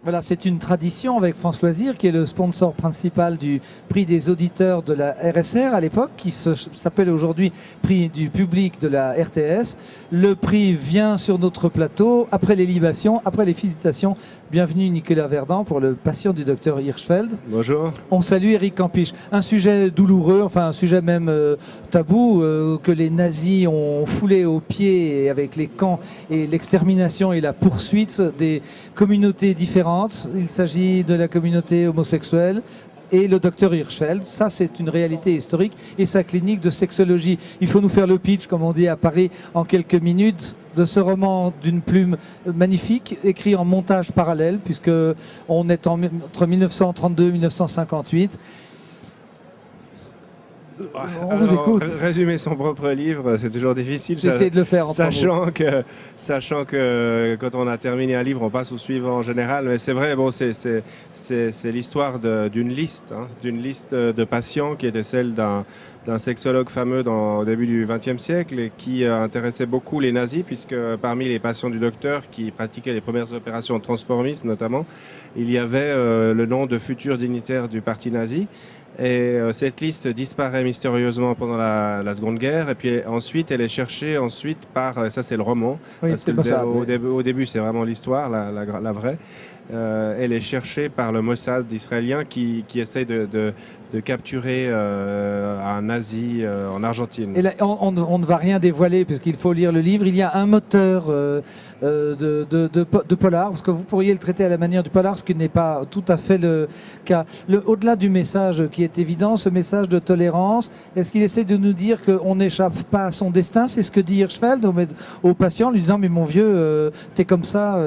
Voilà, c'est une tradition avec France Loisirs, qui est le sponsor principal du prix des auditeurs de la RSR à l'époque, qui s'appelle aujourd'hui prix du public de la RTS. Le prix vient sur notre plateau après les libations, après les félicitations. Bienvenue Nicolas Verdun pour le patient du docteur Hirschfeld. Bonjour. On salue Eric Campiche. Un sujet douloureux, enfin un sujet même tabou, que les nazis ont foulé aux pieds avec les camps et l'extermination et la poursuite des communautés différentes. Il s'agit de la communauté homosexuelle et le docteur Hirschfeld. Ça, c'est une réalité historique et sa clinique de sexologie. Il faut nous faire le pitch, comme on dit à Paris, en quelques minutes, de ce roman d'une plume magnifique, écrit en montage parallèle, puisque on est entre 1932 et 1958. On vous écoute. Résumer son propre livre, c'est toujours difficile. J'essaie de le faire en sachant que quand on a terminé un livre, on passe au suivant en général. Mais c'est vrai, bon, c'est l'histoire d'une liste, d'une liste de patients qui était celle d'un sexologue fameux au début du XXe siècle et qui intéressait beaucoup les nazis, puisque parmi les patients du docteur qui pratiquaient les premières opérations de transformisme notamment, il y avait le nom de futurs dignitaires du parti nazi. Et cette liste disparaît mystérieusement pendant la Seconde Guerre. Et puis ensuite, elle est cherchée par... Ça, c'est le roman. Oui, parce que au début, c'est vraiment l'histoire, la vraie. Elle est cherchée par le Mossad israélien qui essaye de capturer un nazi en Argentine. Et là, on ne va rien dévoiler puisqu'il faut lire le livre. Il y a un moteur de polar, parce que vous pourriez le traiter à la manière du polar, ce qui n'est pas tout à fait le cas. Au-delà du message qui est évident, ce message de tolérance, est-ce qu'il essaie de nous dire qu'on n'échappe pas à son destin? C'est ce que dit Hirschfeld au patient, lui disant « mais mon vieux, t'es comme ça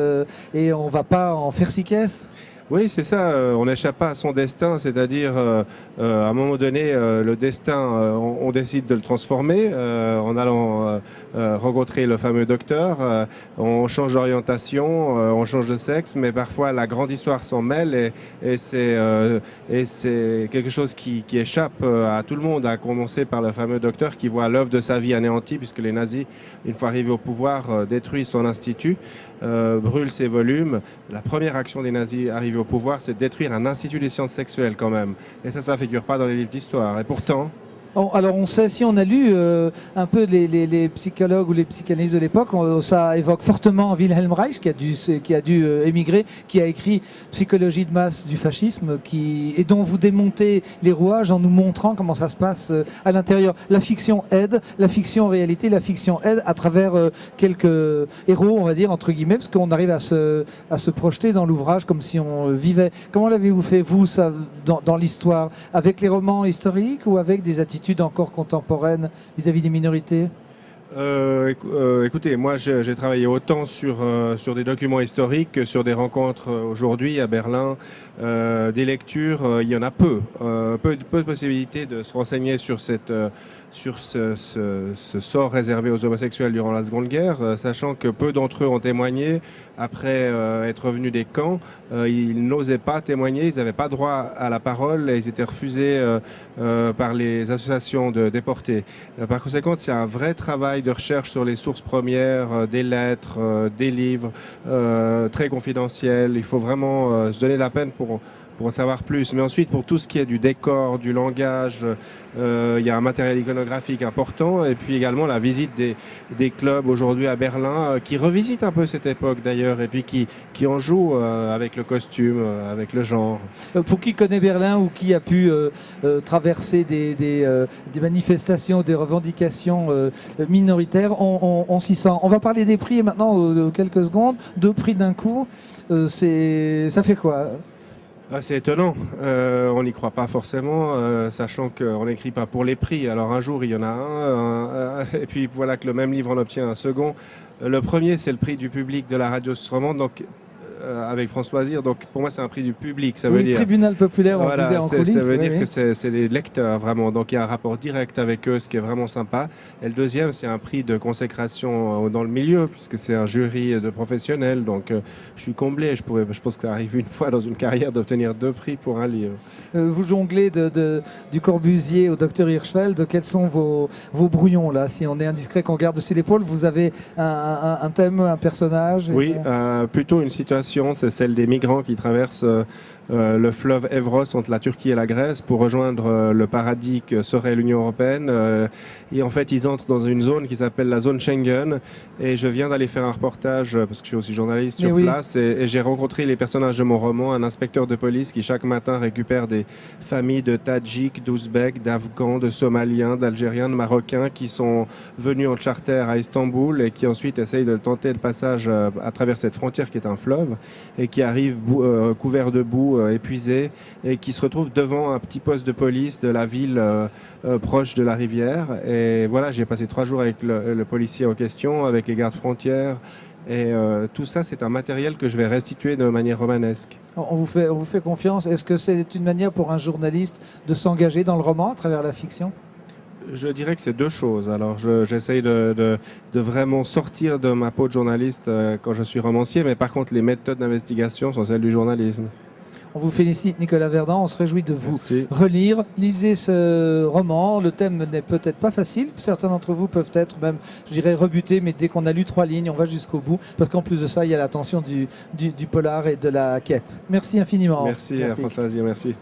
et on va pas en faire six caisses ». Oui, c'est ça, on n'échappe pas à son destin, c'est-à-dire à un moment donné, le destin, on décide de le transformer en allant rencontrer le fameux docteur, on change d'orientation, on change de sexe, mais parfois la grande histoire s'en mêle et c'est quelque chose qui échappe à tout le monde, à commencer par le fameux docteur qui voit l'œuvre de sa vie anéantie, puisque les nazis, une fois arrivés au pouvoir, détruisent son institut, brûlent ses volumes. La première action des nazis arrivés au pouvoir, c'est de détruire un institut des sciences sexuelles quand même. Et ça figure pas dans les livres d'histoire. Et pourtant... Alors on sait, si on a lu un peu les psychologues ou les psychanalystes de l'époque, ça évoque fortement Wilhelm Reich qui a dû émigrer, qui a écrit Psychologie de masse du fascisme, et dont vous démontez les rouages en nous montrant comment ça se passe à l'intérieur. La fiction aide, la fiction en réalité, la fiction aide à travers quelques héros, on va dire entre guillemets, parce qu'on arrive à se projeter dans l'ouvrage comme si on vivait. Comment l'avez-vous fait vous ça dans l'histoire, avec les romans historiques ou avec des attitudes encore contemporaine vis-à-vis des minorités? Écoutez, moi j'ai travaillé autant sur des documents historiques que sur des rencontres aujourd'hui à Berlin, des lectures, il y en a peu de possibilités de se renseigner sur ce sort réservé aux homosexuels durant la Seconde Guerre, sachant que peu d'entre eux ont témoigné après être revenus des camps. Ils n'osaient pas témoigner, ils n'avaient pas droit à la parole et ils étaient refusés par les associations de déportés. Par conséquent, c'est un vrai travail de recherche sur les sources premières, des lettres, des livres, très confidentiels. Il faut vraiment se donner la peine pour en savoir plus. Mais ensuite, pour tout ce qui est du décor, du langage, il y a un matériel iconographique important et puis également la visite des clubs aujourd'hui à Berlin qui revisitent un peu cette époque d'ailleurs et puis qui en jouent avec le costume, avec le genre. Pour qui connaît Berlin ou qui a pu traverser des manifestations, des revendications minoritaires, on s'y sent. On va parler des prix maintenant quelques secondes. 2 prix d'un coup, ça fait quoi? C'est étonnant, on n'y croit pas forcément, sachant qu'on n'écrit pas pour les prix. Alors un jour il y en a un, et puis voilà que le même livre en obtient un second. Le premier c'est le prix du public de la radio suisse romande, donc avec François Loisirs, donc pour moi c'est un prix du public, ça veut dire... tribunal populaire, on disait en coulisses. Ça veut dire que c'est les lecteurs vraiment, donc il y a un rapport direct avec eux, ce qui est vraiment sympa. Et le deuxième c'est un prix de consécration dans le milieu, puisque c'est un jury de professionnels, donc je suis comblé, je pense que ça arrive une fois dans une carrière d'obtenir 2 prix pour un livre. Vous jonglez du Corbusier au docteur Hirschfeld, quels sont vos brouillons là? Si on est indiscret, qu'on garde dessus l'épaule, vous avez un thème, un personnage? Oui, plutôt une situation mission, c'est celle des migrants qui traversent le fleuve Evros entre la Turquie et la Grèce pour rejoindre le paradis que serait l'Union européenne. Et en fait, ils entrent dans une zone qui s'appelle la zone Schengen. Et je viens d'aller faire un reportage, parce que je suis aussi journaliste sur place, et j'ai rencontré les personnages de mon roman, un inspecteur de police qui chaque matin récupère des familles de Tadjiks, d'Ouzbeks, d'Afghans, de Somaliens, d'Algériens, de Marocains qui sont venus en charter à Istanbul et qui ensuite essayent de tenter le passage à travers cette frontière qui est un fleuve et qui arrivent couverts de boue, épuisés, et qui se retrouvent devant un petit poste de police de la ville proche de la rivière. Et voilà, j'ai passé 3 jours avec le policier en question, avec les gardes frontières. Et tout ça, c'est un matériel que je vais restituer de manière romanesque. On vous fait confiance. Est-ce que c'est une manière pour un journaliste de s'engager dans le roman à travers la fiction ? Je dirais que c'est 2 choses. Alors, j'essaye de vraiment sortir de ma peau de journaliste quand je suis romancier, mais par contre, les méthodes d'investigation sont celles du journalisme. On vous félicite, Nicolas Verdun. On se réjouit de vous relire. Lisez ce roman. Le thème n'est peut-être pas facile. Certains d'entre vous peuvent être même, je dirais, rebutés, mais dès qu'on a lu 3 lignes, on va jusqu'au bout. Parce qu'en plus de ça, il y a la tension du polar et de la quête. Merci infiniment. Merci. François Azier, merci.